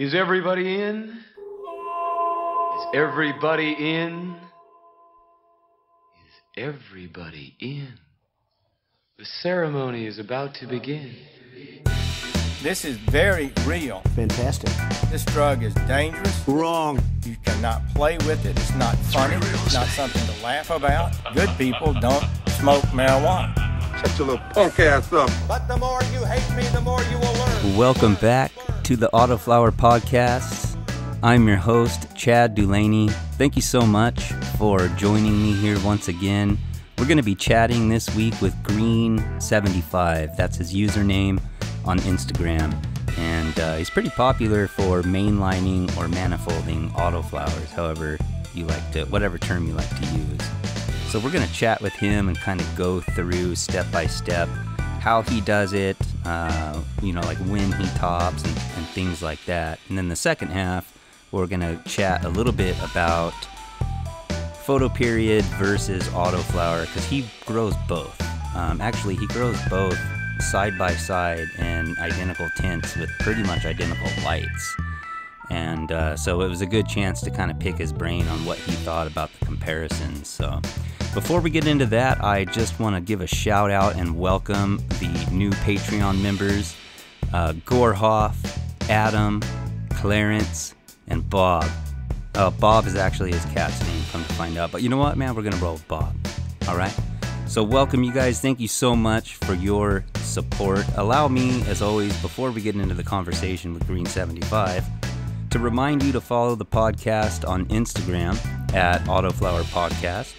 Is everybody in? Is everybody in? Is everybody in? The ceremony is about to begin. This is very real. Fantastic. This drug is dangerous. Wrong. You cannot play with it. It's not funny. It's not something to laugh about. Good people don't smoke marijuana. Shut your little punk ass up. But the more you hate me, the more you will learn. Welcome back to the Autoflower podcast. I'm your host, Chad Dulaney. Thank you so much for joining me here once again. We're going to be chatting this week with Green75. That's his username on Instagram. And he's pretty popular for mainlining or manifolding autoflowers, however you like to, whatever term you like to use. So we're going to chat with him and kind of go through step by step how he does it, like when he tops and things like that. And then the second half, we're going to chat a little bit about photoperiod versus autoflower, because he grows both. Actually, he grows both side by side in identical tints with pretty much identical lights. And so it was a good chance to kind of pick his brain on what he thought about the comparisons. So before we get into that, I just want to give a shout out and welcome the new Patreon members, Gorhoff, Adam, Clarence, and Bob. Bob is actually his cat's name, come to find out. But you know what, man? We're going to roll with Bob. All right? So welcome, you guys. Thank you so much for your support. Allow me, as always, before we get into the conversation with Green75, to remind you to follow the podcast on Instagram at Autoflower Podcast.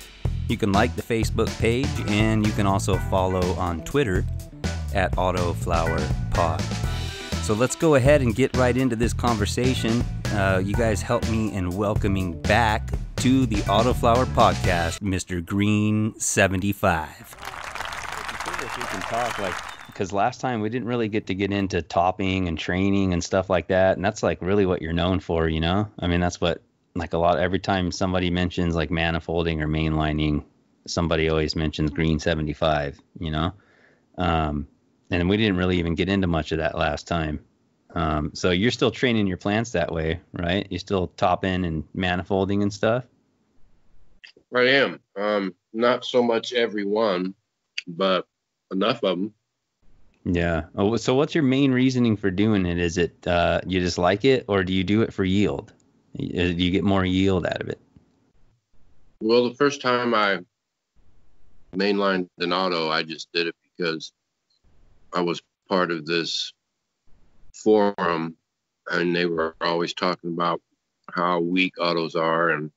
You can like the Facebook page, and you can also follow on Twitter at Autoflower Pod. So let's go ahead and get right into this conversation. You guys help me in welcoming back to the Autoflower Podcast, Mr. Green75. If you can talk, because last time we didn't really get into topping and training and stuff like that, and that's like really what you're known for, you know? I mean, that's what, like, every time somebody mentions like manifolding or mainlining, somebody always mentions Green75, you know? And we didn't really even get into much of that last time. So you're still training your plants that way, right? You're still topping and manifolding and stuff? I am. Not so much every one, but enough of them. Yeah. Oh, so what's your main reasoning for doing it? Is it you just like it, or do you do it for yield? Do you get more yield out of it? Well, the first time I mainlined an auto, I just did it because I was part of this forum, and they were always talking about how weak autos are and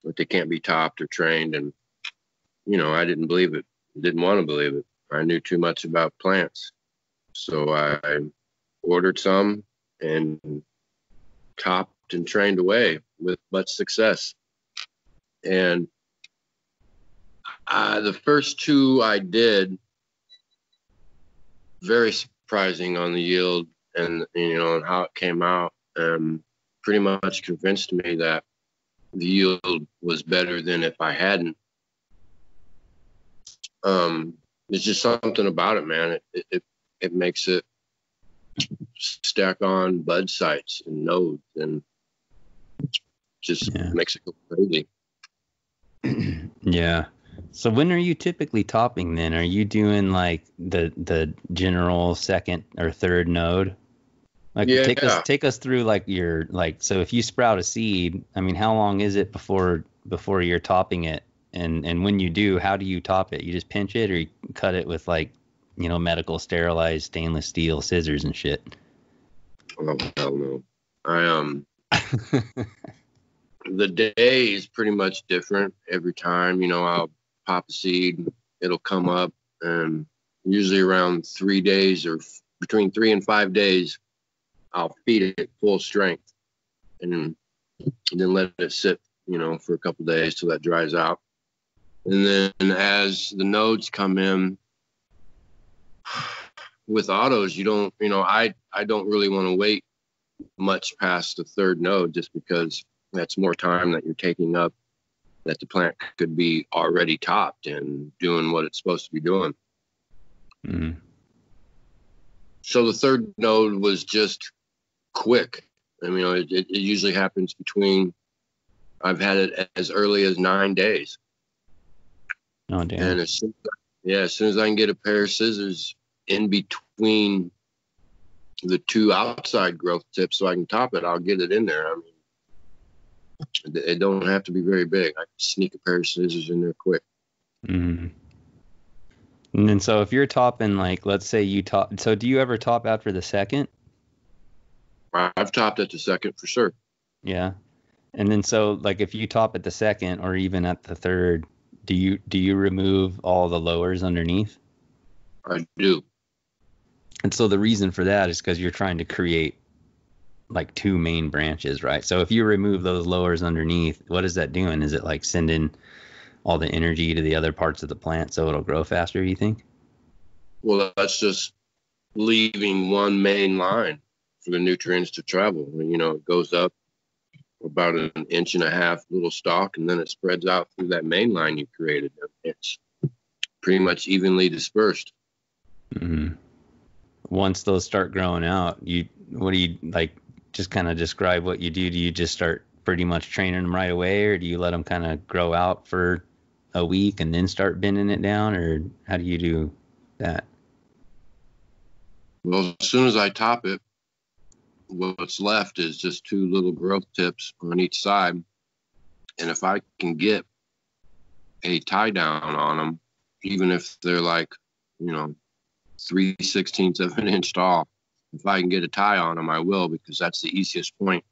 that they can't be topped or trained. And, you know, I didn't believe it, didn't want to believe it. I knew too much about plants. So I ordered some and topped and trained away with much success. And the first two I did, very surprising on the yield and, you know, and how it came out. Pretty much convinced me that the yield was better than if I hadn't. There's just something about it, man. It makes it stack on bud sites and nodes, and just makes it go crazy. Yeah. So when are you typically topping then? Are you doing like the general second or third node? Like take us through like your, like, so if you sprout a seed, I mean, how long is it before you're topping it? And when you do, how do you top it? You just pinch it, or you cut it with, like, you know, medical sterilized stainless steel scissors and shit? Oh, hell no. The day is pretty much different every time. You know, I'll pop a seed, it'll come up, and usually around 3 days, or between 3 and 5 days, I'll feed it full strength and then let it sit, you know, for a couple days till that dries out. And then as the nodes come in with autos, I don't really want to wait much past the third node, just because that's more time that you're taking up that the plant could be already topped and doing what it's supposed to be doing. Mm. So the third node was just quick. I mean, it usually happens between, I've had it as early as 9 days. Oh, damn. And as soon as I can get a pair of scissors in between the two outside growth tips so I can top it, I'll get it in there. I mean, it don't have to be very big. I can sneak a pair of scissors in there quick. Mm-hmm. And then, so if you're topping, like, let's say you top, so do you ever top after the second? I've topped at the second for sure. Yeah. And then, so like, if you top at the second or even at the third, do you remove all the lowers underneath? I do. And so the reason for that is because you're trying to create like two main branches, right? So if you remove those lowers underneath, what is that doing? Is it like sending all the energy to the other parts of the plant so it'll grow faster, you think? Well, that's just leaving one main line for the nutrients to travel. You know, it goes up about an 1.5 inch little stalk, and then it spreads out through that main line you created. It's pretty much evenly dispersed. Mm-hmm. Once those start growing out, what do you like? Just kind of describe what you do. Do you just start pretty much training them right away, or do you let them kind of grow out for a week and then start bending it down, or how do you do that? Well, as soon as I top it, what's left is just 2 little growth tips on each side. And if I can get a tie down on them, even if they're like, 3/16 of an inch tall, if I can get a tie on them, I will, because that's the easiest point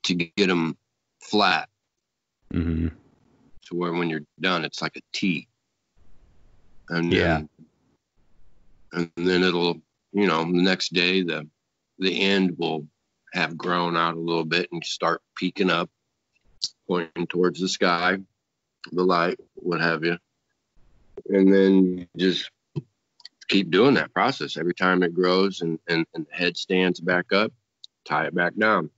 to get them flat. Mm-hmm. To where when you're done, it's like a T. And yeah. Then it'll, the next day, the end will have grown out a little bit and start peeking up, pointing towards the sky, the light, what have you. And then just keep doing that process. Every time it grows and the head stands back up, tie it back down.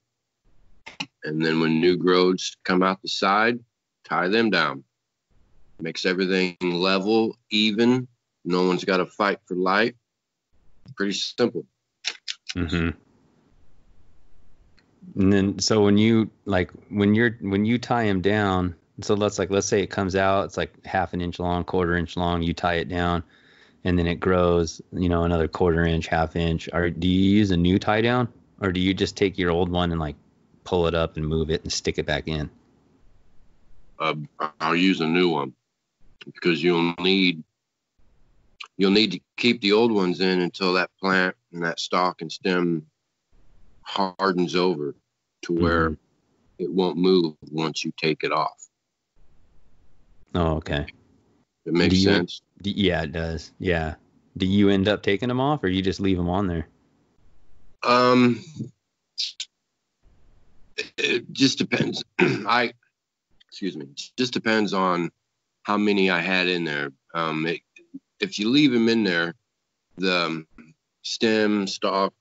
And then when new growths come out the side, tie them down. Makes everything level, even. No one's got to fight for light. Pretty simple. Mm-hmm. And then, so when you tie them down, so let's say it comes out, it's like 1/2 inch long, 1/4 inch long, you tie it down, and then it grows, another 1/4 inch, 1/2 inch. Do you use a new tie down, or do you just take your old one and like pull it up and move it and stick it back in? I'll use a new one, because you'll need to keep the old ones in until that plant and that stalk and stem hardens over to where it won't move once you take it off. Oh, okay. It makes sense. Yeah, it does. Yeah. Do you end up taking them off, or you just leave them on there? It just depends. It just depends on how many I had in there. If you leave them in there, the stem, stalk,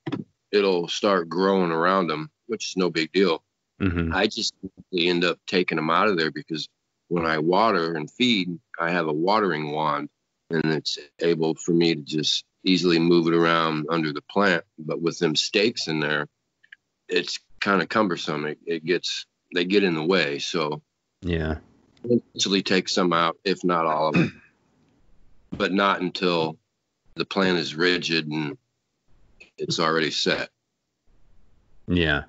it'll start growing around them, which is no big deal. Mm-hmm. I just end up taking them out of there, because when I water and feed, I have a watering wand, and it's able for me to just easily move it around under the plant. But with them stakes in there, it's kind of cumbersome. They get in the way. So yeah, eventually take some out, if not all of them, but not until the plant is rigid and it's already set. Yeah.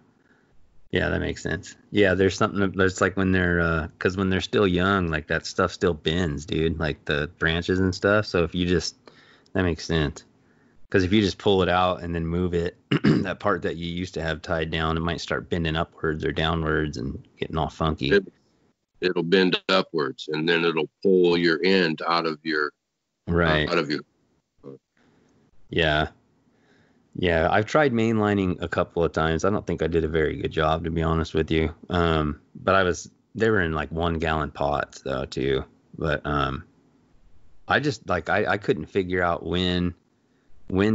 Yeah, that makes sense. Yeah, there's something that's like when they're, because when they're still young, like that stuff still bends, dude, like the branches and stuff. So that makes sense. Because if you just pull it out and then move it, that part that you used to have tied down, it might start bending upwards or downwards and getting all funky. It'll bend upwards, and then it'll pull your end out of your. Right. Yeah. Yeah, I've tried mainlining a couple of times. I don't think I did a very good job, to be honest with you. But they were in like 1 gallon pots though too. But I just I couldn't figure out when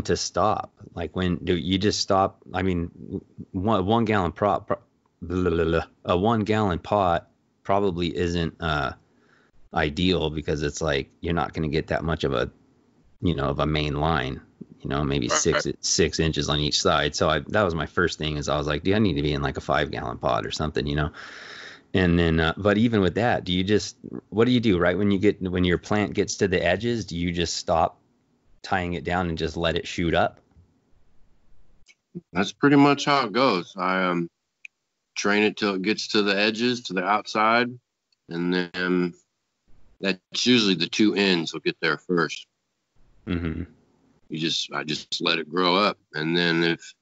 to stop. Like, when do you just stop? I mean, a 1 gallon a 1 gallon pot probably isn't ideal, because it's like you're not going to get that much of a of a main line maybe Right. 6 inches on each side. So that was my first thing is I was like, dude, I need to be in like a 5-gallon pot or something. And then, but even with that, what do you do right when your plant gets to the edges? Do you just stop tying it down and just let it shoot up? That's pretty much how it goes. I train it till it gets to the edges, to the outside, and then that's usually the two ends will get there first. Mm-hmm. I just let it grow up, and then if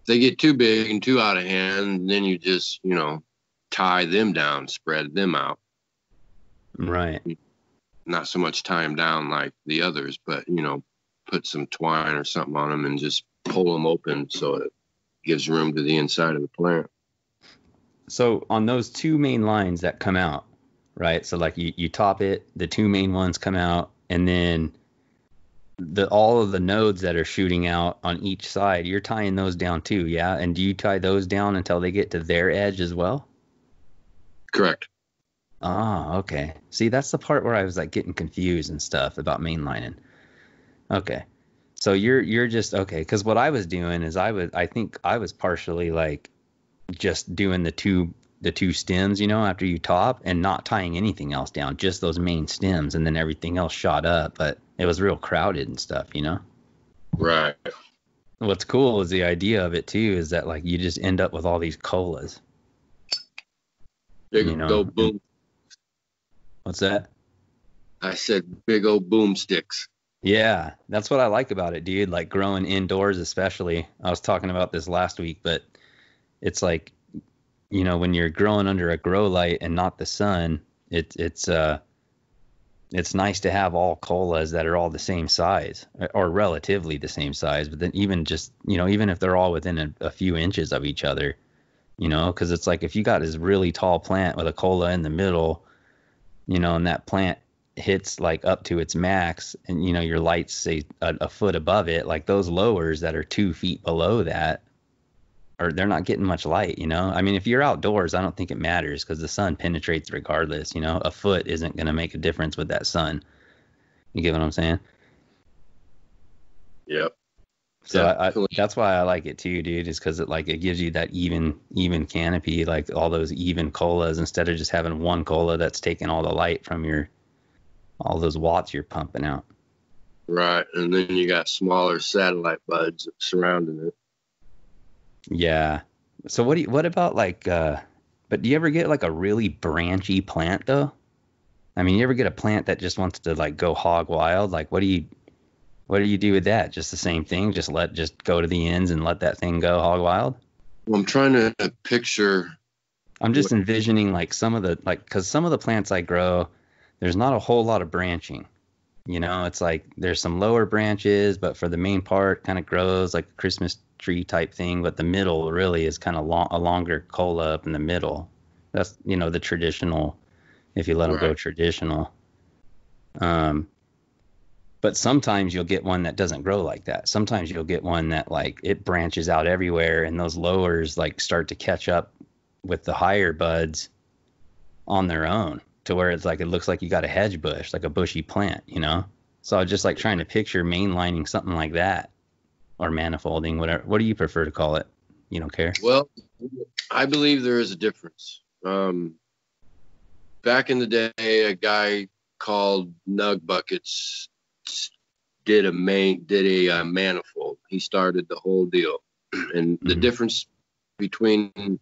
they get too big and too out of hand, then you just tie them down, spread them out. Right. Not so much tie them down like the others, but put some twine or something on them and just pull them open so it gives room to the inside of the plant. So on those two main lines that come out, right? So like you top it, the two main ones come out, and then all of the nodes that are shooting out on each side, you're tying those down too, yeah? And do you tie those down until they get to their edge as well? Correct. Ah, okay. See, that's the part where I was like getting confused and stuff about mainlining. Okay. So you're just okay, because what I was doing is I think I was partially like just doing the two stems, after you top and not tying anything else down, just those main stems, and then everything else shot up, but it was real crowded and stuff. Right. What's cool is the idea of it too, is that like you just end up with all these colas. Big old boom. What's that? I said big old boomsticks. Yeah, that's what I like about it, dude. Like growing indoors, especially. I was talking about this last week, but it's like, when you're growing under a grow light and not the sun, it's nice to have all colas that are all the same size or relatively the same size. But then even just, even if they're all within a few inches of each other, because it's like if you got this really tall plant with a cola in the middle, and that plant hits like up to its max, and your light's say a foot above it, like those lowers that are 2 feet below that, or they're not getting much light. I mean, if you're outdoors, I don't think it matters because the sun penetrates regardless. A foot isn't going to make a difference with that sun. You get what I'm saying? Yep. So that's why I like it too, dude, is because it gives you that even canopy, like all those even colas, instead of just having one cola that's taking all the light from all those watts you're pumping out. Right. And then you got smaller satellite buds surrounding it. Yeah. So what about like, but do you ever get like a really branchy plant though? I mean, you ever get a plant that just wants to like go hog wild? Like, what do you do with that? Just the same thing? Just go to the ends and let that thing go hog wild? Well, I'm trying to picture. I'm just envisioning like because some of the plants I grow, there's not a whole lot of branching. It's like there's some lower branches, but for the main part, kind of grows like a Christmas tree type thing. But the middle really is kind of a longer cola up in the middle. That's the traditional, if you let them go traditional. But sometimes you'll get one that doesn't grow like that. Sometimes you'll get one that like it branches out everywhere, and those lowers like start to catch up with the higher buds on their own, to where it's like it looks like you got a hedge bush, like a bushy plant. So I was just like trying to picture mainlining something like that, or manifolding, whatever. What do you prefer to call it? You don't care? Well, I believe there is a difference. Back in the day, a guy called Nug Buckets did a manifold. He started the whole deal. And the difference between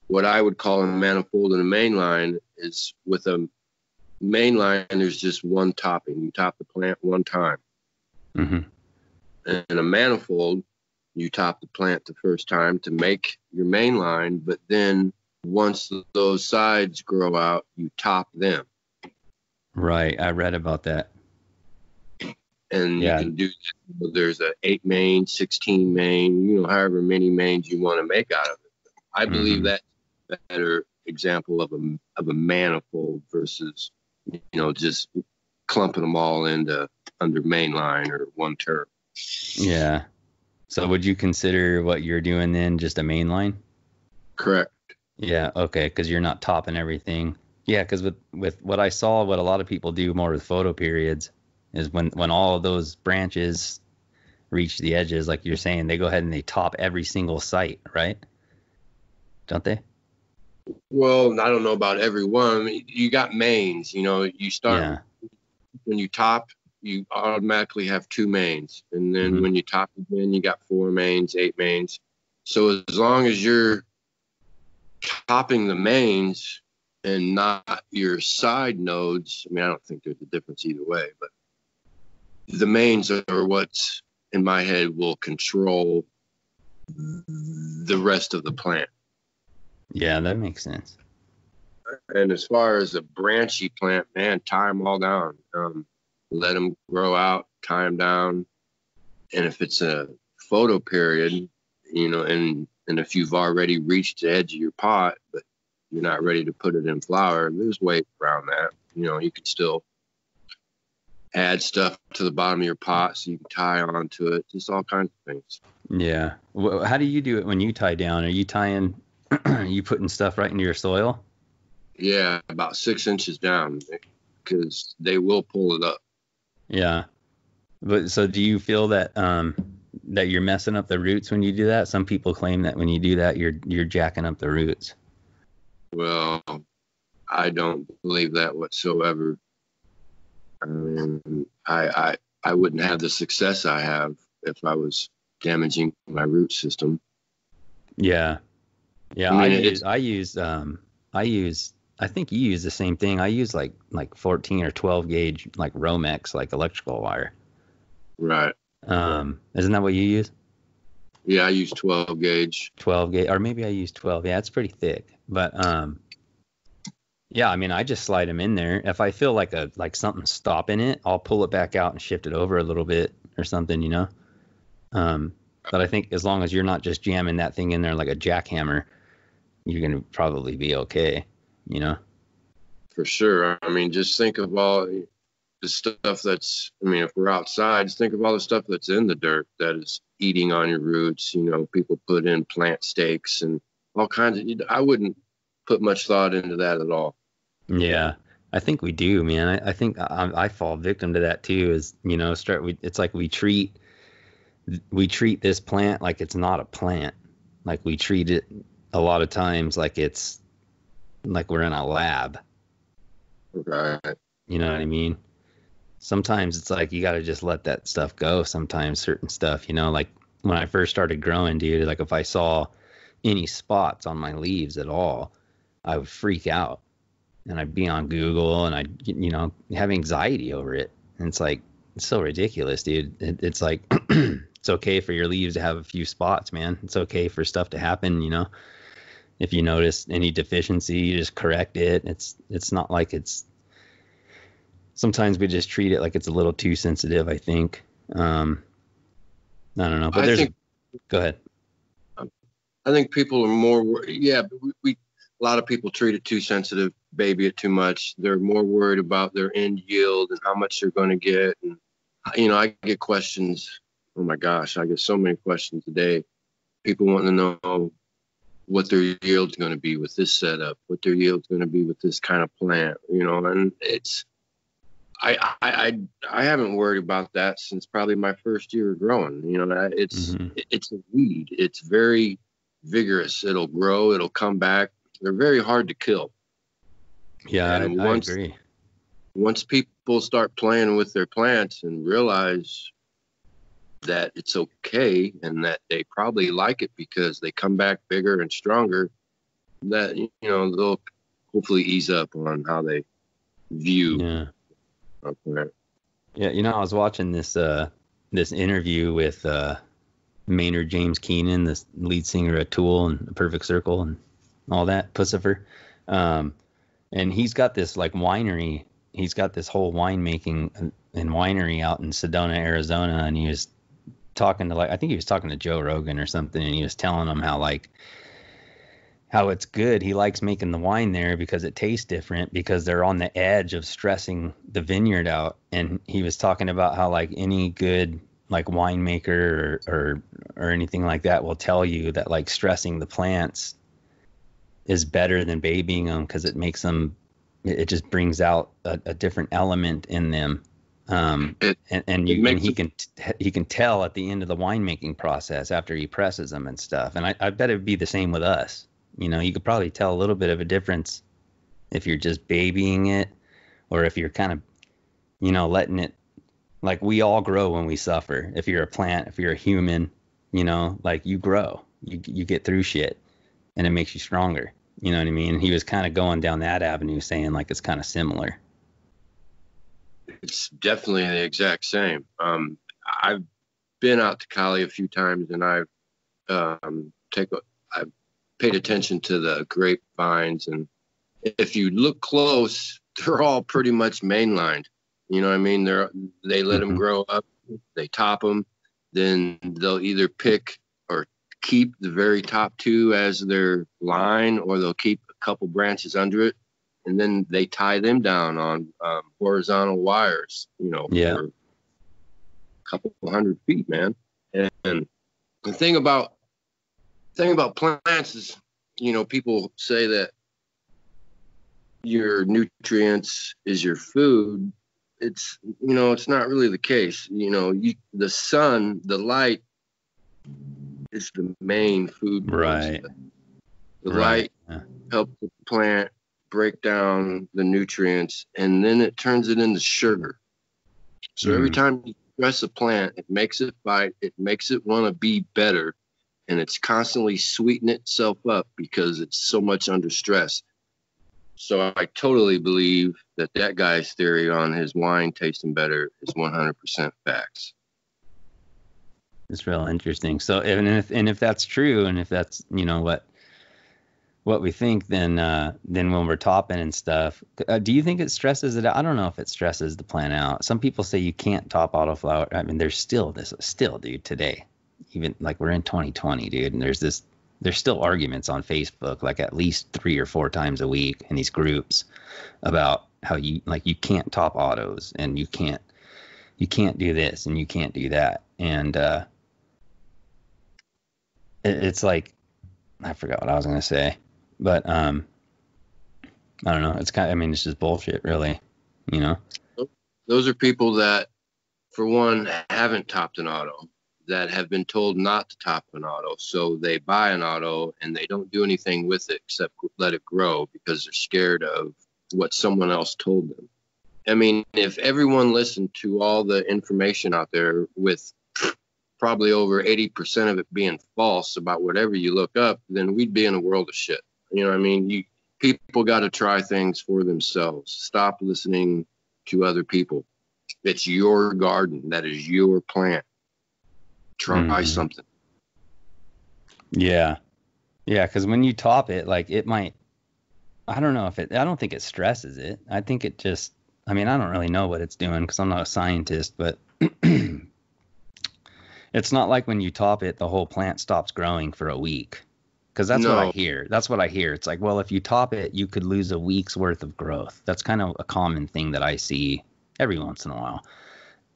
what I would call a manifold and a mainline is, with a mainline, there's just one topping. You top the plant one time. Mm-hmm. And a manifold, you top the plant the first time to make your mainline, but then once those sides grow out, you top them. Right. I read about that. And you can do, there's a 8 main, 16 main, however many mains you want to make out of it. I believe that's a better example of a manifold versus, just clumping them all under mainline or one term. Yeah. So would you consider what you're doing then just a mainline? Correct. Yeah. Okay. Because you're not topping everything. Yeah. Because with what I saw, what a lot of people do more with photo periods is when all of those branches reach the edges, like you're saying, they go ahead and they top every single site, right? Don't they? Well, I don't know about every one. I mean, you got mains, you start Yeah. when you top, you automatically have 2 mains. And then when you top again, you got 4 mains, 8 mains. So as long as you're topping the mains and not your side nodes, I mean, I don't think there's a difference either way, but the mains are what's in my head will control the rest of the plant. Yeah, that makes sense. And as far as a branchy plant, man, tie them all down. Let them grow out, tie them down. And if it's a photo period, and if you've already reached the edge of your pot, but you're not ready to put it in flower, there's ways around that. You can still add stuff to the bottom of your pot so you can tie onto it. Just all kinds of things. Yeah. How do you do it when you tie down? Are you tying, are you putting stuff right into your soil? Yeah, about 6 inches down, because they will pull it up. Yeah. But so do you feel that that you're messing up the roots when you do that? Some people claim that when you do that, you're jacking up the roots. Well, I don't believe that whatsoever. I mean, I wouldn't have the success I have if I was damaging my root system. Yeah. Yeah. I mean, I think you use the same thing. I use like 14 or 12 gauge, like Romex, like electrical wire. Right. Isn't that what you use? Yeah, I use 12 gauge. 12 gauge, or maybe I use 12. Yeah, it's pretty thick. But yeah, I mean, I just slide them in there. If I feel like something's stopping it, I'll pull it back out and shift it over a little bit or something, But I think as long as you're not just jamming that thing in there like a jackhammer, you're gonna probably be okay, For sure. I mean, just think of all the stuff that's, if we're outside, just think of all the stuff that's in the dirt that is eating on your roots. People put in plant stakes and all kinds of, I wouldn't put much thought into that at all. Yeah, I think we do, man. I think I fall victim to that too. It's like we treat this plant like it's not a plant. Like we treat it a lot of times like it's like we're in a lab. Right. You know what I mean? Sometimes it's like you got to just let that stuff go. Sometimes certain stuff, like when I first started growing, dude, like if I saw any spots on my leaves at all, I would freak out and I'd be on Google and I'd, have anxiety over it. And it's like, it's so ridiculous, dude. It's like, it's okay for your leaves to have a few spots, man. It's okay for stuff to happen, If you notice any deficiency, you just correct it. It's not like it's, sometimes we just treat it like it's a little too sensitive, I think. I don't know, but go ahead. I think people are more, but a lot of people treat it too sensitive, baby it too much. They're more worried about their end yield and how much they're going to get. And, I get questions. Oh my gosh, I get so many questions a day. People want to know what their yield's going to be with this setup, what their yield's going to be with this kind of plant, and it's, I haven't worried about that since probably my first year of growing. It's a weed. It's very vigorous. It'll grow. It'll come back. They're very hard to kill. Yeah, I agree. Once people start playing with their plants and realize that it's okay and that they probably like it because they come back bigger and stronger, that, they'll hopefully ease up on how they view. Yeah. Yeah, I was watching this interview with Maynard James Keenan, the lead singer of Tool and The Perfect Circle and all that, Pussifer. And he's got this like winery. He's got this whole winemaking and winery out in Sedona, Arizona. And he was talking to I think he was talking to Joe Rogan or something. And he was telling him how it's good. He likes making the wine there because it tastes different, because they're on the edge of stressing the vineyard out. And he was talking about how like any good like winemaker or anything like that will tell you that like stressing the plants is better than babying them, because it makes them, it just brings out a different element in them And he can tell at the end of the winemaking process after he presses them and stuff. And I bet it'd be the same with us. You know, you could probably tell a little bit of a difference if you're just babying it, or if you're kind of, you know, letting it, like we all grow when we suffer. If you're a plant, if you're a human, you know, like you grow, you get through shit, and it makes you stronger. You know what I mean? He was kind of going down that avenue, saying like it's kind of similar. It's definitely the exact same. I've been out to Cali a few times, and I've paid attention to the grapevines, and if you look close, they're all pretty much mainlined. You know what I mean? They let them grow up, they top them, then they'll either pick or keep the very top two as their line, or they'll keep a couple branches under it, and then they tie them down on horizontal wires, you know, for a couple 100 feet, man. And the thing about plants is, you know, people say that your nutrients is your food. It's, you know, it's not really the case. You know, the sun, the light is the main food. Right. The light helps the plant break down the nutrients, and then it turns it into sugar. So every time you stress a plant, it makes it fight, it makes it want to be better, and it's constantly sweetening itself up because it's so much under stress. So I totally believe that guy's theory on his wine tasting better is 100% facts. It's real interesting. So, if that's true, and if that's, you know, what we think, then when we're topping and stuff, do you think it stresses it out? I don't know if it stresses the plant out. Some people say you can't top autoflower. I mean, there's still, dude, today, even like we're in 2020, dude, and there's still arguments on Facebook, like at least 3 or 4 times a week in these groups about how you can't top autos, and you can't do this, and you can't do that. And it's like, I forgot what I was going to say, but I don't know. It's it's just bullshit, really, you know? Those are people that, for one, haven't topped an auto, that have been told not to top an auto. So they buy an auto and they don't do anything with it except let it grow because they're scared of what someone else told them. I mean, if everyone listened to all the information out there, with probably over 80% of it being false about whatever you look up, then we'd be in a world of shit. You know what I mean? People got to try things for themselves. Stop listening to other people. It's your garden. That is your plant. Try something. Yeah. Because when you top it, like it might, I don't think it stresses it. I think it just, I don't really know what it's doing because I'm not a scientist, but it's not like when you top it, the whole plant stops growing for a week. Because that's what I hear. It's like, well, if you top it, you could lose a week's worth of growth. That's kind of a common thing that I see every once in a while.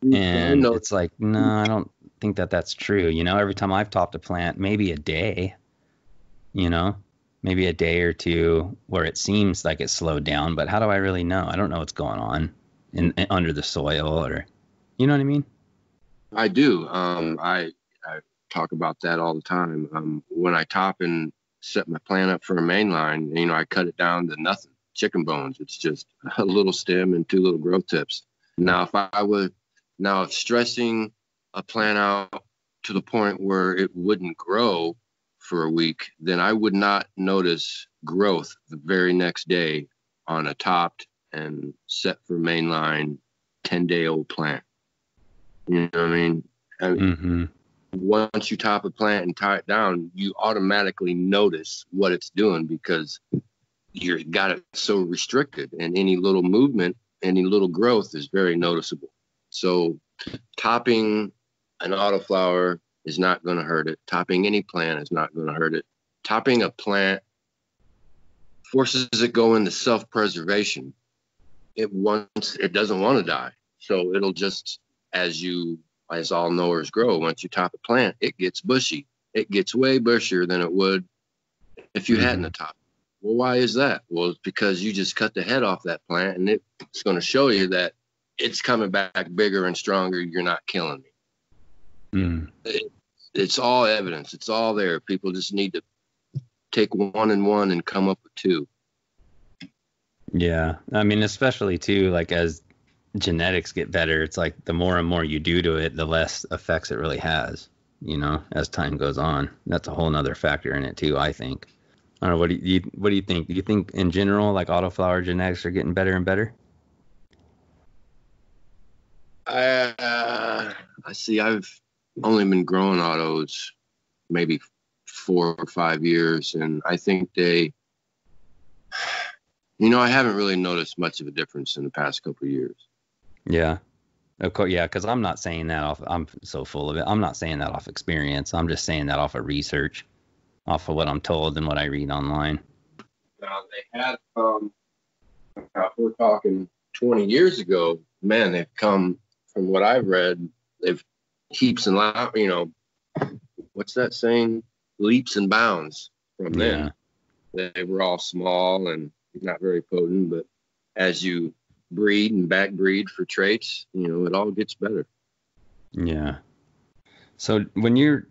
And it's like, no, I don't think that's true. You know, every time I've topped a plant, maybe a day, you know, maybe a day or two where it seems like it's slowed down. But how do I really know? I don't know what's going on under the soil, or, you know what I mean? I do. I talk about that all the time. When I top and set my plant up for a mainline, you know, I cut it down to nothing, chicken bones. It's just a little stem and 2 little growth tips. Now, if stressing a plant out to the point where it wouldn't grow for a week, then I would not notice growth the very next day on a topped and set for mainline 10-day-old plant. You know what I mean? Once you top a plant and tie it down, you automatically notice what it's doing because you got it so restricted, and any little movement, any little growth is very noticeable. So topping an autoflower is not going to hurt it. Topping any plant is not going to hurt it. Topping a plant forces it go into self-preservation. It doesn't want to die. So it'll just, as all knowers grow, once you top a plant, it gets bushy. It gets way bushier than it would if you hadn't a top. Well, why is that? Well, it's because you just cut the head off that plant, and it's going to show you that it's coming back bigger and stronger. You're not killing me. It's all evidence. It's all there. People just need to take one and one and come up with two. Yeah. I mean, especially too, like as genetics get better, it's like the more and more you do to it, the less effects it really has, you know, as time goes on. That's a whole nother factor in it too, I think. I don't know. What do you think? Do you think in general, like autoflower genetics are getting better and better? I see. I've only been growing autos maybe 4 or 5 years, and I think they, I haven't really noticed much of a difference in the past couple of years. Yeah. Of course, yeah, because I'm not saying that off. I'm so full of it. I'm not saying that off experience. I'm just saying that off of research, off of what I'm told and what I read online. Now they had, if we're talking 20 years ago, man, they've come, from what I've read, they've heaps and what's that saying? Leaps and bounds from then. They were all small and not very potent, but as you breed and back breed for traits, it all gets better. Yeah. So when you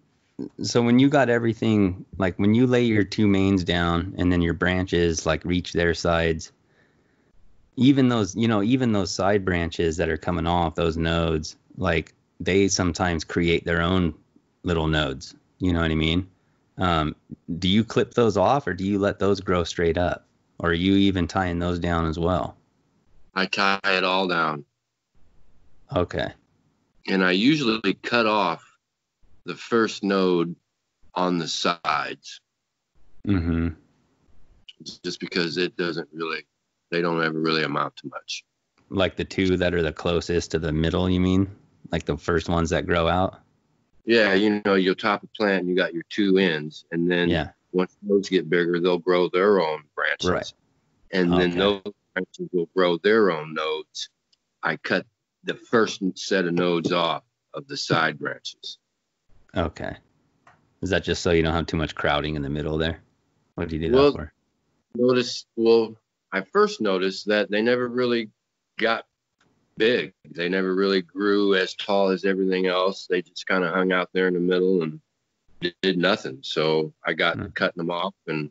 got everything, like when you lay your two mains down and then your branches like reach their sides, even those side branches that are coming off those nodes, like they sometimes create their own little nodes. You know what I mean? Do you clip those off or do you let those grow straight up? Or are you even tying those down as well? I tie it all down. Okay. And I usually cut off the first node on the sides. Mm-hmm. Just because they don't ever really amount to much. Like the two that are the closest to the middle, you mean? Like the first ones that grow out? Yeah, you'll top a plant and you got your two ends. And then once those get bigger, they'll grow their own branches. Right. And then those branches will grow their own nodes. I cut the first set of nodes off of the side branches. Okay. Is that just so you don't have too much crowding in the middle there? What do you do that for? I first noticed that they never really got big. They never really grew as tall as everything else. They just kind of hung out there in the middle and did nothing. So I got to cutting them off and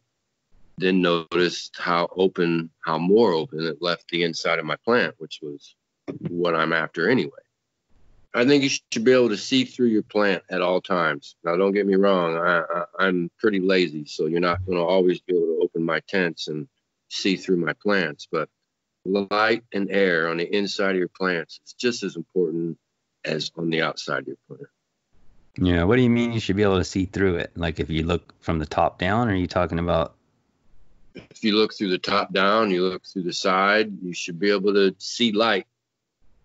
then noticed how more open it left the inside of my plant, which was what I'm after anyway. I think you should be able to see through your plant at all times. Now, don't get me wrong. I'm pretty lazy, so you're not going to always be able to open my tents and see through my plants. But light and air on the inside of your plants is just as important as on the outside of your plant. Yeah. What do you mean you should be able to see through it? Like if you look from the top down, or are you talking about? If you look through the top down, you look through the side, you should be able to see light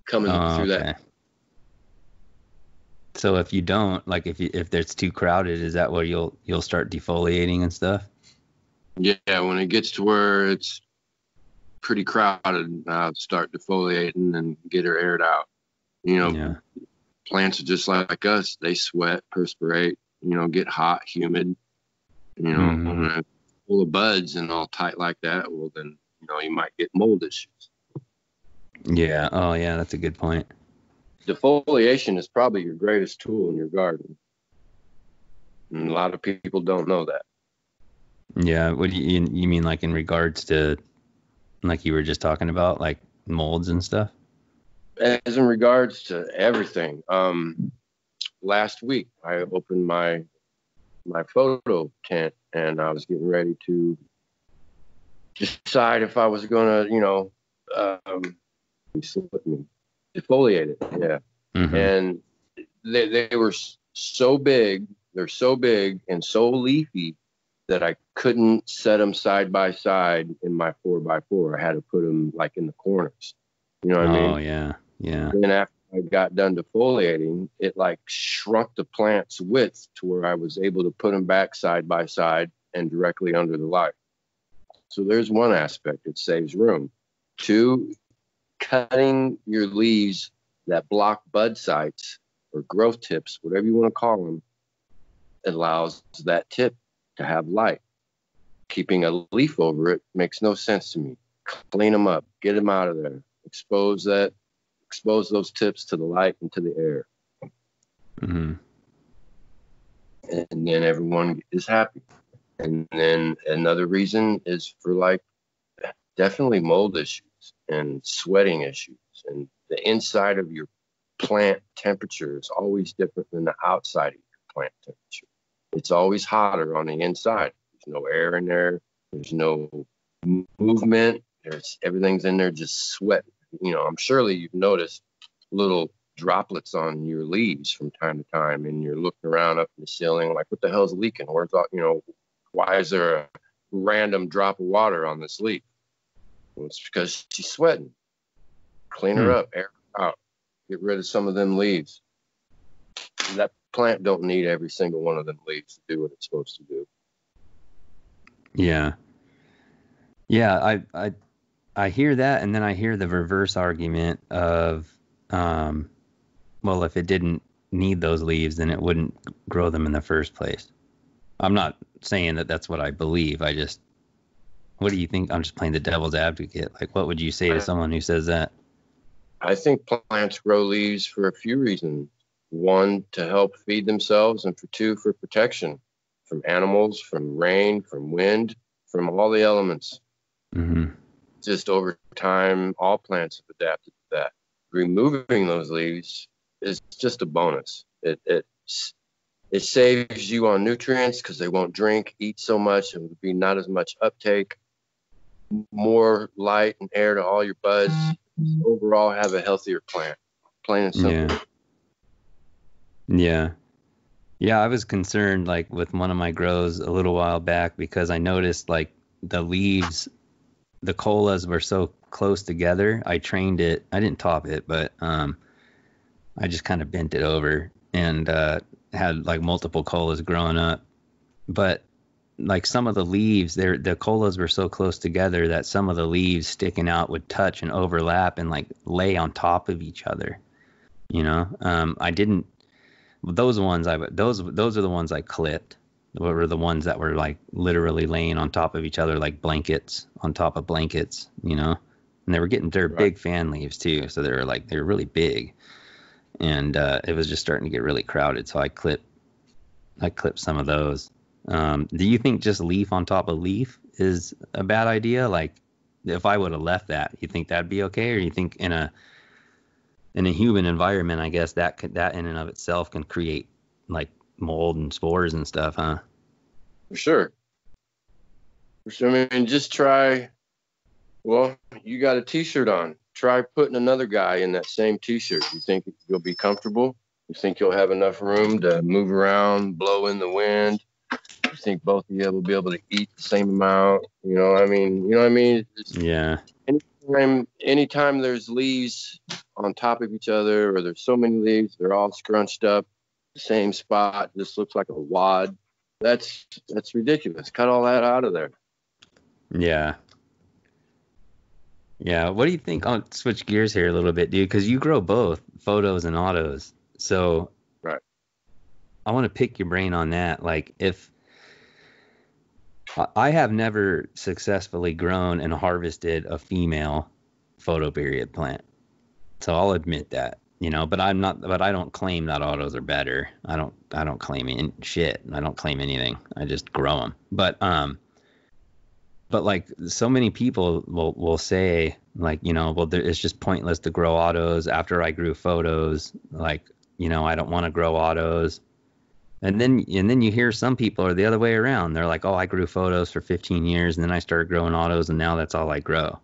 coming through that. So if you don't, like if it's too crowded, is that where you'll start defoliating and stuff? Yeah, when it gets to where it's pretty crowded, I'll start defoliating and get her aired out. Plants are just like us. They sweat, perspirate, get hot, humid, full of buds and all tight like that. Well, then, you might get mold issues. Yeah. Oh, yeah. That's a good point. Defoliation is probably your greatest tool in your garden. And a lot of people don't know that. Yeah. What do you mean, like in regards to, like you were just talking about, like molds and stuff? As in regards to everything. Last week I opened my photo tent and I was getting ready to decide if I was going to, defoliate it. Yeah. Mm-hmm. And they were so big. They're so big and so leafy that I couldn't set them side by side in my 4x4. I had to put them like in the corners. You know what I mean? Oh, yeah. Yeah. And then after I got done defoliating, it like shrunk the plant's width to where I was able to put them back side by side and directly under the light. So there's one aspect. It saves room. Two, cutting your leaves that block bud sites or growth tips, whatever you want to call them, allows that tip to have light. Keeping a leaf over it makes no sense to me. Clean them up, get them out of there, expose that expose those tips to the light and to the air. Mm-hmm. And then everyone is happy. And then another reason is for like definitely mold issues and sweating issues. And the inside of your plant temperature is always different than the outside of your plant temperature. It's always hotter on the inside. There's no air in there. There's no movement. Everything's in there just sweating. You know, I'm surely you've noticed little droplets on your leaves from time to time, and you're looking around up in the ceiling like, what the hell's leaking? Where's all, you know, why is there a random drop of water on this leaf? Well, it's because she's sweating. Clean her up, air her out, get rid of some of them leaves. And that plant don't need every single one of them leaves to do what it's supposed to do. Yeah. Yeah, I hear that, and then I hear the reverse argument of, well, if it didn't need those leaves, then it wouldn't grow them in the first place. I'm not saying that that's what I believe. What do you think? I'm just playing the devil's advocate. Like, what would you say to someone who says that? I think plants grow leaves for a few reasons. One, to help feed themselves, and for two, for protection from animals, from rain, from wind, from all the elements. Mm-hmm. Just over time, all plants have adapted to that. Removing those leaves is just a bonus. It saves you on nutrients because they won't drink, eat so much, and would be not as much uptake. More light and air to all your buds. Overall, have a healthier plant. Plain and simple. Yeah. Yeah, I was concerned like with one of my grows a little while back because I noticed like the leaves, the colas were so close together. I trained it. I didn't top it, but I just kind of bent it over and had like multiple colas growing up. But like some of the leaves, the colas were so close together that some of the leaves sticking out would touch and overlap and like lay on top of each other. You know, I didn't. Those are the ones I clipped. What were the ones that were like literally laying on top of each other like blankets on top of blankets, you know? And they're big fan leaves too, so they're really big. And it was just starting to get really crowded, so I clipped some of those. Do you think just leaf on top of leaf is a bad idea? Like if I would have left that, you think that'd be okay, or you think in a human environment, I guess that in and of itself can create like mold and spores and stuff, huh? For sure. I mean, just try. Well, you got a T-shirt on. Try putting another guy in that same T-shirt. You think you'll be comfortable? You think you'll have enough room to move around, blow in the wind? You think both of you will be able to eat the same amount? You know what I mean? Yeah. Anytime there's leaves on top of each other, or there's so many leaves, they're all scrunched up, the same spot, just looks like a wad. That's ridiculous. Cut all that out of there. Yeah. Yeah. What do you think? I'll switch gears here a little bit, dude, because you grow both photos and autos. So right. I want to pick your brain on that. Like if I have never successfully grown and harvested a female photoperiod plant. So I'll admit that, you know, but I don't claim that autos are better. I don't claim shit. I don't claim anything. I just grow them. But like so many people will say like, you know, well, it's just pointless to grow autos after I grew photos. Like, you know, I don't want to grow autos. And then you hear some people are the other way around. They're like, oh, I grew photos for 15 years and then I started growing autos and now that's all I grow.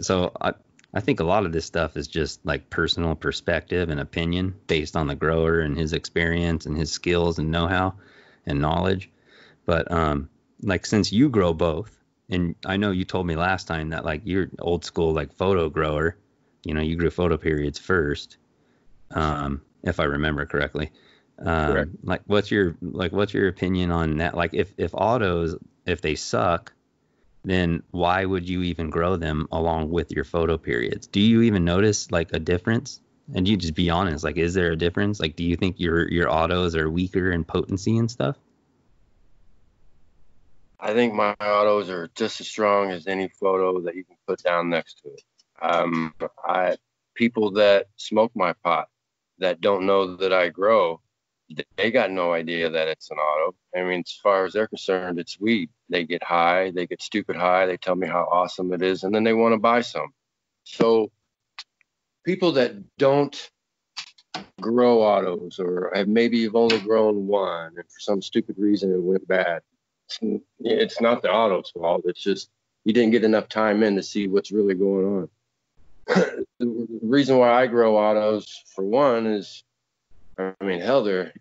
So I think a lot of this stuff is just like personal perspective and opinion based on the grower and his experience and his skills and know-how and knowledge. But like since you grow both, and I know you told me last time that like you're old school like photo grower, you know, you grew photo periods first, if I remember correctly. Correct. Like what's your opinion on that? Like if autos, if they suck, then why would you even grow them along with your photo periods? Do you even notice like a difference? And you just be honest, like, is there a difference? Like, do you think your autos are weaker in potency and stuff? I think my autos are just as strong as any photo that you can put down next to it. people that smoke my pot that don't know that I grow, they got no idea that it's an auto. I mean, as far as they're concerned, it's weed. They get high, they get stupid high. They tell me how awesome it is, and then they want to buy some. So people that don't grow autos, or have maybe you've only grown one, and for some stupid reason it went bad, it's not the auto's fault. It's just you didn't get enough time in to see what's really going on. The reason why I grow autos, for one, is, I mean, hell, they're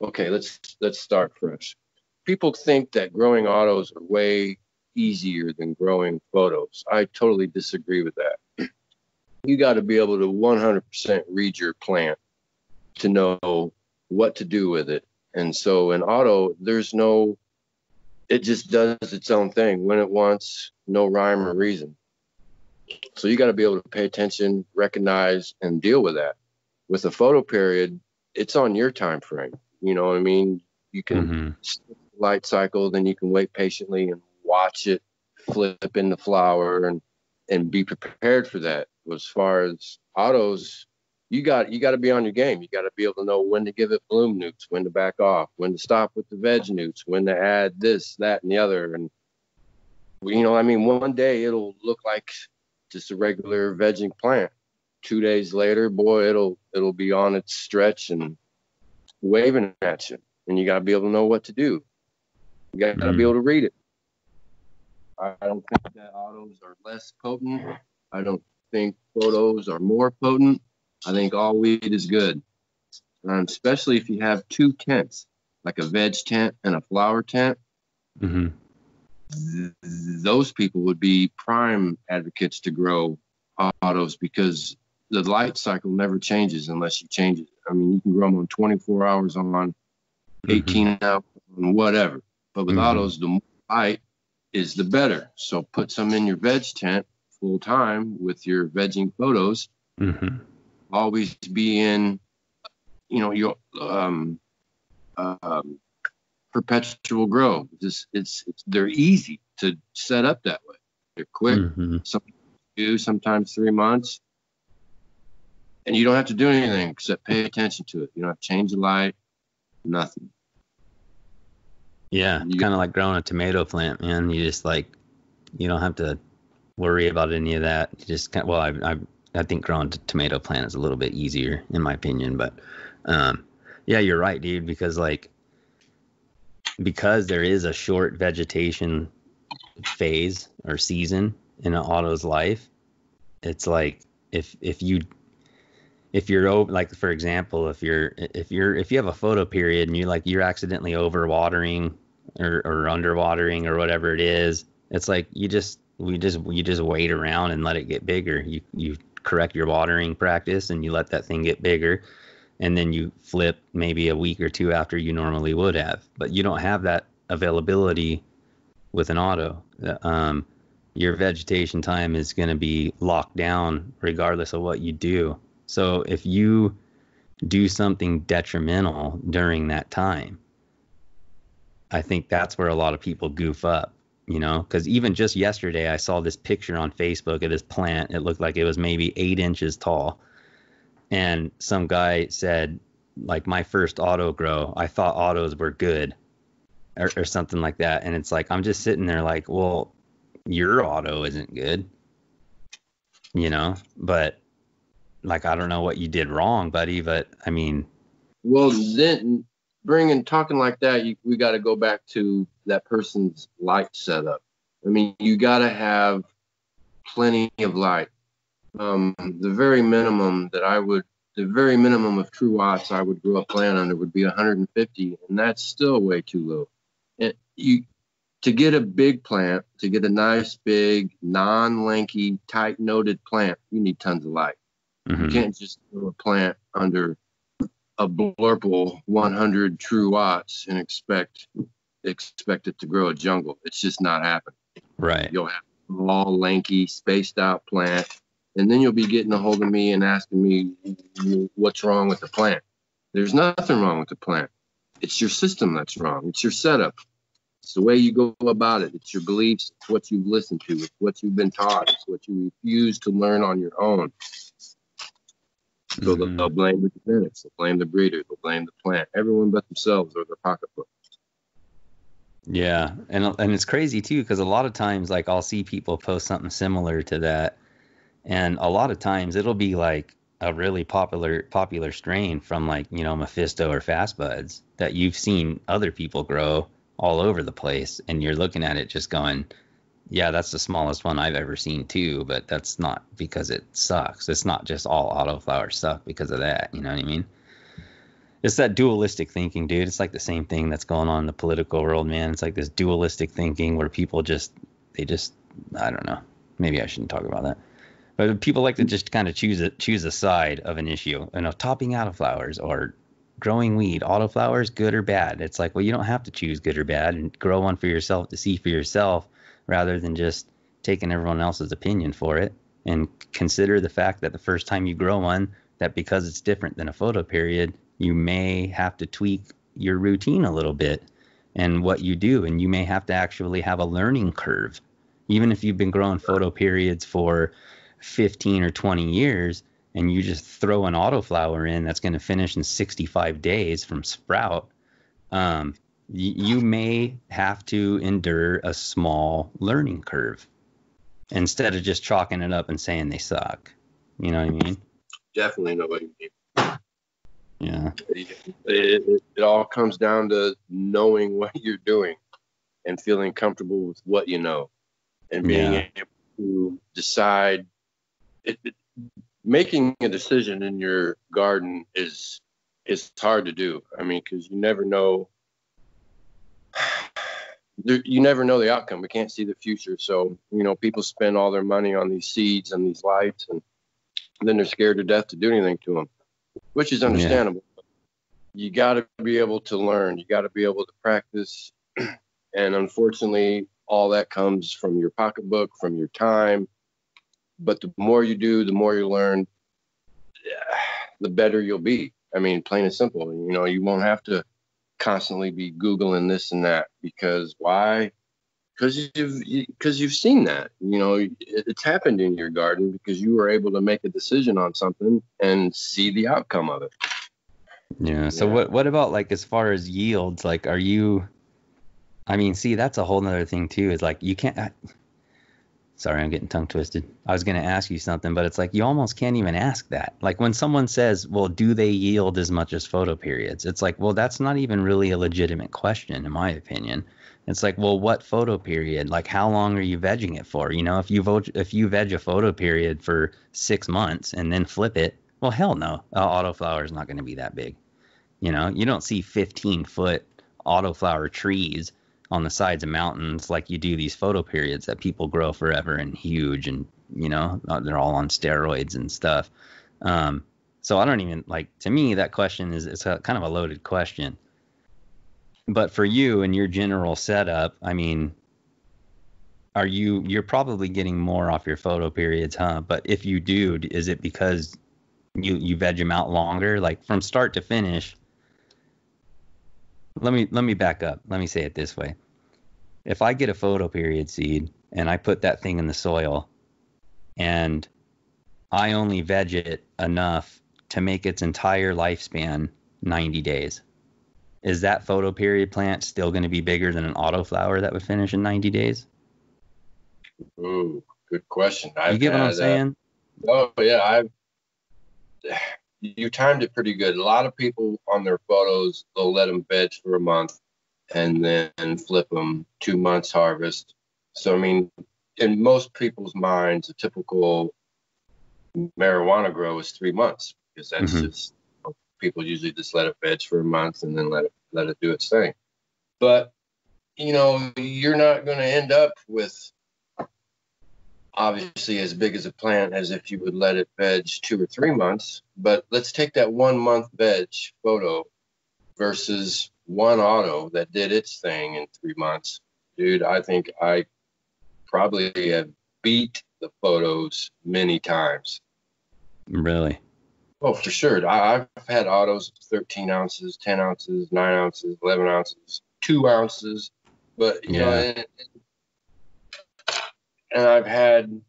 okay. Let's start fresh. People think that growing autos are way easier than growing photos. I totally disagree with that. You got to be able to 100% read your plant to know what to do with it. And so in auto, it just does its own thing when it wants, no rhyme or reason. So you got to be able to pay attention, recognize, and deal with that. With a photo period, it's on your time frame. You know what I mean? You can skip the light cycle, then you can wait patiently and watch it flip in the flower and be prepared for that. As far as autos, you got to be on your game. You got to be able to know when to give it bloom newts, when to back off, when to stop with the veg newts, when to add this, that, and the other. And I mean, one day it'll look like just a regular vegging plant. 2 days later, boy, it'll be on its stretch and waving at you. And you got to be able to know what to do. You got to be able to read it. I don't think that autos are less potent. I don't think photos are more potent. I think all weed is good. Especially if you have two tents, like a veg tent and a flower tent. Those people would be prime advocates to grow autos, because the light cycle never changes unless you change it. I mean, you can grow them on 24 hours on, 18 hours on, whatever. But with autos, the more light is the better. So put some in your veg tent full time with your vegging photos. Always be in, your perpetual grow. They're easy to set up that way. They're quick. Sometimes 3 months. And you don't have to do anything except pay attention to it. You don't have to change the light, nothing. Yeah, kind of like growing a tomato plant, man. You just you don't have to worry about any of that. You just I think growing a tomato plant is a little bit easier in my opinion, but yeah, you're right, dude, because there is a short vegetation phase or season in an auto's life. It's like if you're like, for example, if you have a photo period and you're accidentally overwatering or underwatering or whatever it is, it's like you just wait around and let it get bigger. You correct your watering practice and you let that thing get bigger, and then you flip maybe a week or two after you normally would have. But you don't have that availability with an auto. Your vegetation time is going to be locked down regardless of what you do. So if you do something detrimental during that time, I think that's where a lot of people goof up, because even just yesterday I saw this picture on Facebook of this plant. It looked like it was maybe 8 inches tall. And some guy said, like, my first auto grow, I thought autos were good or something like that. And it's like, I'm just sitting there like, well, your auto isn't good, but like, I don't know what you did wrong, buddy, but I mean. Well, then talking like that, we got to go back to that person's light setup. I mean, you got to have plenty of light. The very minimum of true watts I would grow a plant under would be 150, and that's still way too low. And to get a big plant, to get a nice, big, non-lanky, tight-noted plant, you need tons of light. You can't just grow a plant under a blurple 100 true watts and expect it to grow a jungle. It's just not happening. Right. You'll have a small, lanky, spaced out plant, and then you'll be getting a hold of me and asking me what's wrong with the plant. There's nothing wrong with the plant. It's your system that's wrong. It's your setup. It's the way you go about it. It's your beliefs. It's what you've listened to. It's what you've been taught. It's what you refuse to learn on your own. So they'll blame the genetics, they'll blame the breeder, they'll blame the plant, everyone but themselves or their pocketbook. Yeah, and it's crazy too, because a lot of times, like, I'll see people post something similar to that, and a lot of times it'll be like a really popular strain from, like, Mephisto or Fast Buds that you've seen other people grow all over the place, and you're looking at it just going, yeah, that's the smallest one I've ever seen too, but that's not because it sucks. It's not just all autoflowers suck because of that. You know what I mean? It's that dualistic thinking, dude. It's like the same thing that's going on in the political world, man. It's like this dualistic thinking where people I don't know. Maybe I shouldn't talk about that. But people like to just kind of choose a side of an issue. Topping autoflowers or growing weed, autoflowers, good or bad. It's like, well, you don't have to choose good or bad, and grow one for yourself to see for yourself, rather than just taking everyone else's opinion for it. And consider the fact that the first time you grow one, that because it's different than a photo period, you may have to tweak your routine a little bit and what you do, and you may have to actually have a learning curve. Even if you've been growing photo periods for 15 or 20 years, and you just throw an autoflower in that's going to finish in 65 days from sprout, you may have to endure a small learning curve instead of just chalking it up and saying they suck. You know what I mean? Definitely know what you mean. Yeah. It all comes down to knowing what you're doing and feeling comfortable with what you know and being able to decide. Making a decision in your garden is hard to do. I mean, because you never know. You never know the outcome. We can't see the future. So, people spend all their money on these seeds and these lights, and then they're scared to death to do anything to them, which is understandable. Yeah. You got to be able to learn. You got to be able to practice. And unfortunately, all that comes from your pocketbook, from your time. But the more you do, the more you learn, the better you'll be. I mean, plain and simple. You won't have to constantly be Googling this and that. Because why? Because you've seen that. It's happened in your garden because you were able to make a decision on something and see the outcome of it. Yeah. So what about, like, as far as yields? Like, are you? I mean, see, that's a whole nother thing too. Is like you can't. Sorry, I'm getting tongue twisted. I was going to ask you something, but it's like you almost can't even ask that. Like when someone says, well, do they yield as much as photo periods? It's like, well, that's not even really a legitimate question, in my opinion. It's like, well, what photo period? Like, how long are you vegging it for? If you veg a photo period for 6 months and then flip it, well, hell no. Autoflower is not going to be that big. You don't see 15-foot autoflower trees on the sides of mountains like you do these photo periods that people grow forever and huge, and they're all on steroids and stuff. So I don't even, like, to me that question it's a kind of a loaded question. But for you and your general setup, I mean, you're probably getting more off your photo periods, huh? But if you do, is it because you veg them out longer, like from start to finish? Let me back up. Let me say it this way. If I get a photo period seed and I put that thing in the soil and I only veg it enough to make its entire lifespan 90 days, is that photo period plant still going to be bigger than an autoflower that would finish in 90 days? Ooh, good question. You get what I'm saying? Oh, yeah. You timed it pretty good. A lot of people on their photos, they'll let them veg for a month and then flip them 2 months harvest. So, I mean, in most people's minds, a typical marijuana grow is 3 months because that's just, people usually just let it veg for a month and then let it do its thing. But, you're not going to end up with obviously as big as a plant as if you would let it veg 2 or 3 months. But let's take that 1 month veg photo versus one auto that did its thing in 3 months. Dude, I think I probably have beat the photos many times. Really? Oh, for sure. I've had autos 13 ounces, 10 ounces, 9 ounces, 11 ounces, 2 ounces. But, and I've had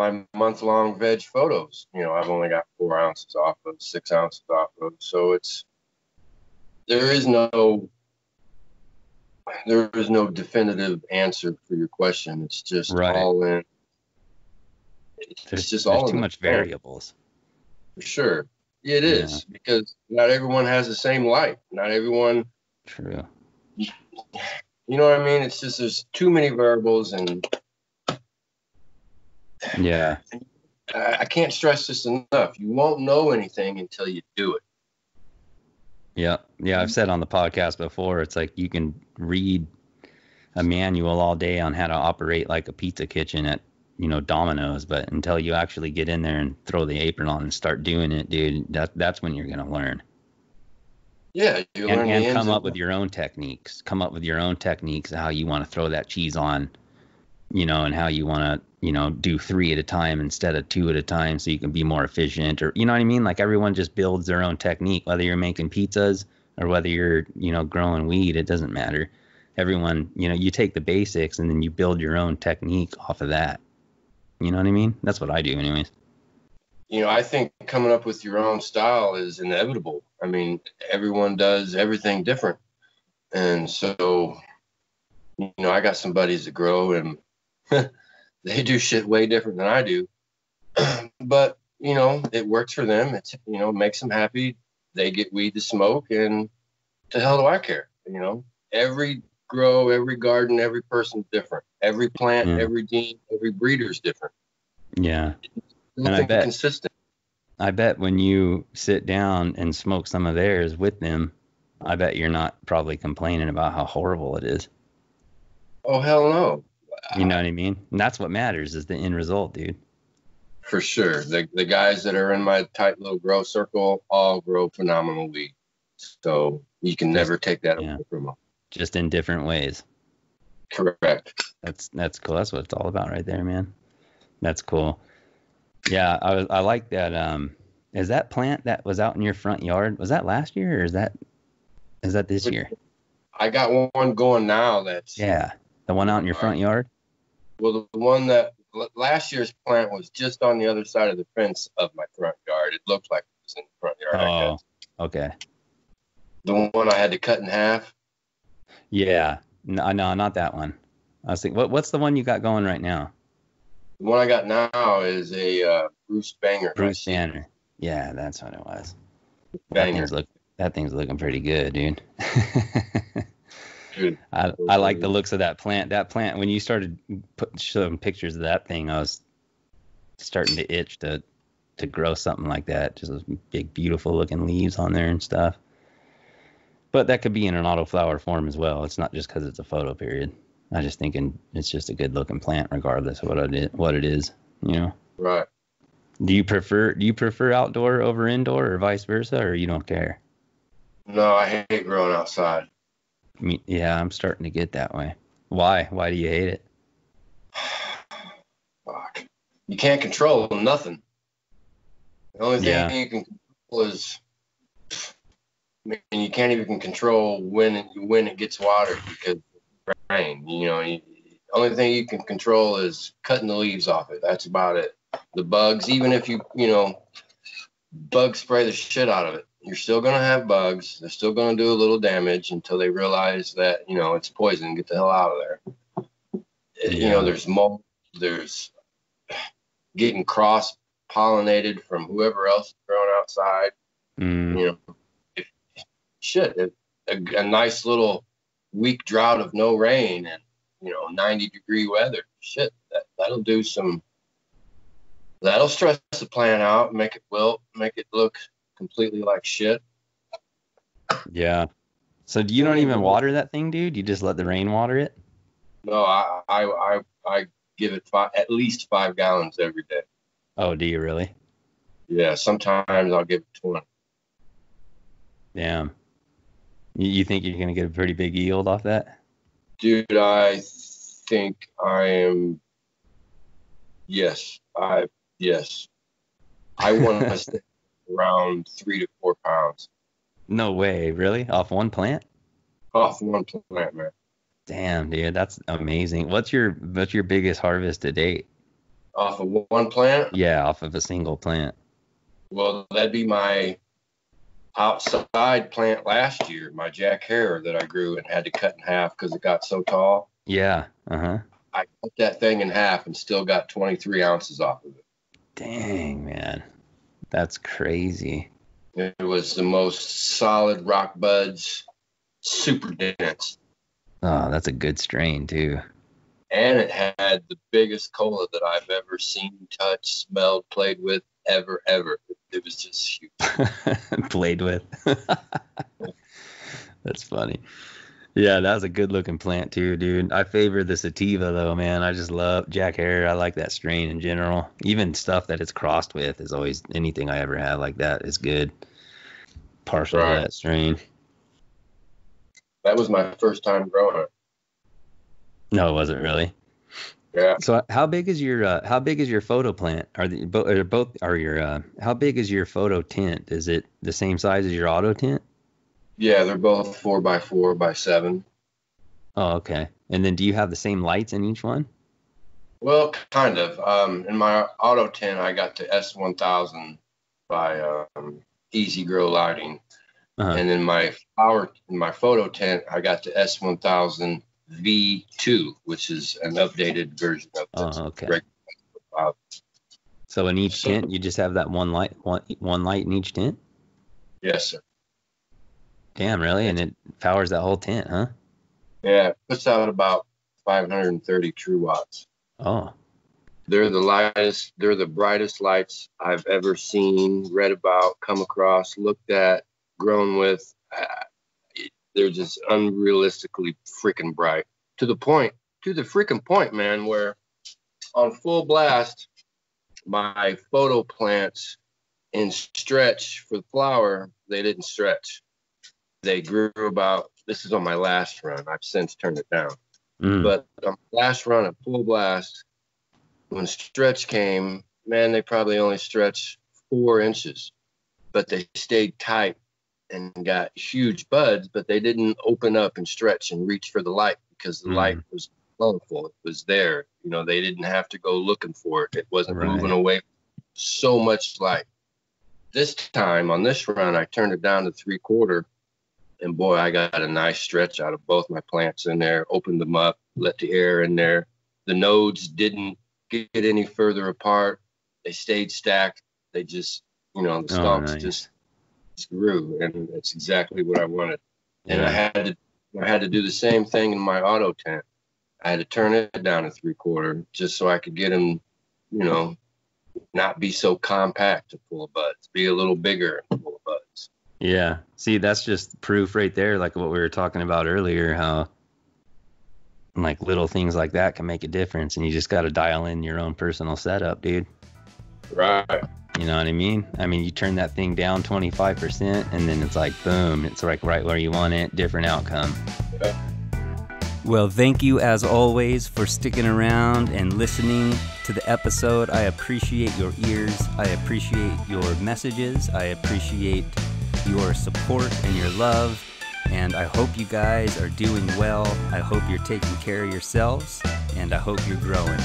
my month-long veg photos. You know, I've only got 4 ounces off of, 6 ounces off of. So there is no definitive answer for your question. It's just all in. There's too much variables. For sure. It is, because not everyone has the same light. Not everyone. True. You know what I mean? It's just there's too many variables, and yeah. I can't stress this enough. You won't know anything until you do it. Yeah. Yeah. I've said on the podcast before, it's like you can read a manual all day on how to operate like a pizza kitchen at, Domino's, but until you actually get in there and throw the apron on and start doing it, dude, that's when you're going to learn. Yeah. You learn and come up with your own techniques. Come up with your own techniques, how you want to throw that cheese on, and how you want to, do 3 at a time instead of 2 at a time, so you can be more efficient, or, you know what I mean? Like, everyone just builds their own technique, whether you're making pizzas or whether you're, growing weed, it doesn't matter. Everyone, you take the basics and then you build your own technique off of that. You know what I mean? That's what I do anyways. I think coming up with your own style is inevitable. I mean, everyone does everything different. And so, I got some buddies that grow and they do shit way different than I do. But, it works for them. It's, makes them happy. They get weed to smoke, and to hell do I care? Every grow, every garden, every person's different. Every plant, every gene, every breeder's different. Yeah. Nothing consistent. I bet when you sit down and smoke some of theirs with them, I bet you're not probably complaining about how horrible it is. Oh, hell no. You know what I mean? And that's what matters, is the end result, dude. For sure. The guys that are in my tight little grow circle all grow phenomenal weed. So you can never take that away from them. Just in different ways. Correct. That's cool. That's what it's all about right there, man. That's cool. Yeah, I like that. Is that plant that was out in your front yard, was that last year, or is that this year? I got one going now that's... Yeah, the one out in your front yard? Well, the one that last year's plant was just on the other side of the fence of my front yard. It looked like it was in the front yard. Oh, okay. The one I had to cut in half? Yeah. No, not that one. I was thinking, what's the one you got going right now? The one I got now is a Bruce Banger. Bruce Banner. Yeah, that's what it was. Banger. That thing's looking pretty good, dude. Dude, I like the looks of that plant. That plant, when you started showing pictures of that thing, I was starting to itch to grow something like that. Just those big, beautiful looking leaves on there and stuff. But that could be in an autoflower form as well. It's not just because it's a photo period. I just thinking it's just a good looking plant regardless of what it is, Right. Do you prefer outdoor over indoor, or vice versa, or you don't care? No, I hate growing outside. Yeah, I'm starting to get that way. Why? Why do you hate it? Fuck. You can't control nothing. The only thing you can control is, you can't even control when it gets watered because of rain. The only thing you can control is cutting the leaves off it. That's about it. The bugs, even if you bug spray the shit out of it, you're still going to have bugs. They're still going to do a little damage until they realize that, it's poison. Get the hell out of there. There's mold. There's getting cross-pollinated from whoever else is growing outside. A nice little week drought of no rain and, 90-degree weather. Shit, that'll stress the plant out, make it wilt, make it look completely like shit. Yeah. So you don't even water that thing, dude? You just let the rain water it? No, I give it at least 5 gallons every day. Oh, do you really? Yeah, sometimes I'll give it 20. Damn. You think you're going to get a pretty big yield off that? Dude, I think I am. Yes. I want to stay around 3 to 4 pounds. No way. Really? Off one plant? Off one plant, man. Damn, dude. That's amazing. What's your biggest harvest to date? Off of one plant? Yeah, off of a single plant. Well, that'd be my outside plant last year, my Jack Hare that I grew and had to cut in half because it got so tall. Yeah. Uh-huh. I cut that thing in half and still got 23 ounces off of it. Dang, man. That's crazy. It was the most solid rock buds, super dense. Oh, that's a good strain, too. And it had the biggest cola that I've ever seen, touched, smelled, played with, ever. It was just huge. Played with. That's funny. Yeah, that was a good looking plant too, dude. I favor the sativa though, man. I just love Jack Hare. I like that strain in general. Even stuff that it's crossed with is always, anything I ever have like that is good. Partial to that strain. That was my first time growing it. No, it wasn't really. Yeah. So how big is your photo plant? How big is your photo tent? Is it the same size as your auto tent? Yeah, they're both 4x4 by 7. Oh, okay. And then do you have the same lights in each one? Well, kind of. In my auto tent, I got the S1000 by Easy Grow Lighting. Uh-huh. And in my photo tent, I got the S1000 V2, which is an updated version of this. Oh, okay. So in each tent, you just have that one light in each tent? Yes, sir. Damn, really? And it powers that whole tent, huh? Yeah, it puts out about 530 true watts. Oh. They're the brightest lights I've ever seen, read about, come across, looked at, grown with. They're just unrealistically freaking bright. To the freaking point, man, where on full blast, my photo plants in stretch for the flower, they didn't stretch. They grew about, this is on my last run. I've since turned it down. But on the last run at full blast, when stretch came, man, they probably only stretched 4 inches. But they stayed tight and got huge buds, but they didn't open up and stretch and reach for the light because the light was plentiful. It was there. You know, they didn't have to go looking for it. It wasn't moving away. So much light. This time on this run, I turned it down to 3/4. And boy, I got a nice stretch out of both my plants in there, opened them up, let the air in there. The nodes didn't get any further apart. They stayed stacked. They just, the stalks just grew. And that's exactly what I wanted. Yeah. And I had to do the same thing in my auto tent. I had to turn it down to 3/4 just so I could get them, not be so compact and full of buds, be a little bigger and full of buds. Yeah. See, that's just proof right there, like what we were talking about earlier, how like little things like that can make a difference, and you just got to dial in your own personal setup, dude. Right. You know what I mean? I mean, you turn that thing down 25% and then it's like, boom, it's like right where you want it, different outcome. Yeah. Well, thank you as always for sticking around and listening to the episode. I appreciate your ears. I appreciate your messages. I appreciate your support and your love. And I hope you guys are doing well. I hope you're taking care of yourselves. And I hope you're growing.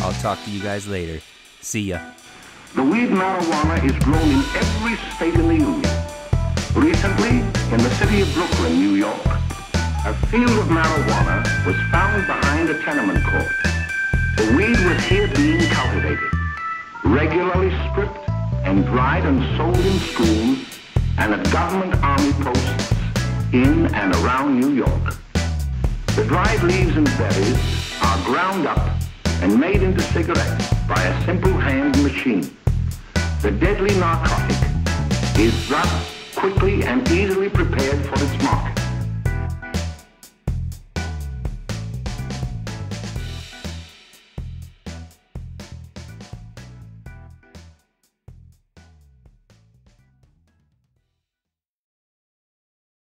I'll talk to you guys later. See ya. The weed marijuana is grown in every state in the Union. Recently, in the city of Brooklyn, New York, a field of marijuana was found behind a tenement court. The weed was here being cultivated, regularly stripped and dried and sold in schools and at government army posts in and around New York. The dried leaves and berries are ground up and made into cigarettes by a simple hand machine. The deadly narcotic is thus quickly and easily prepared for its market.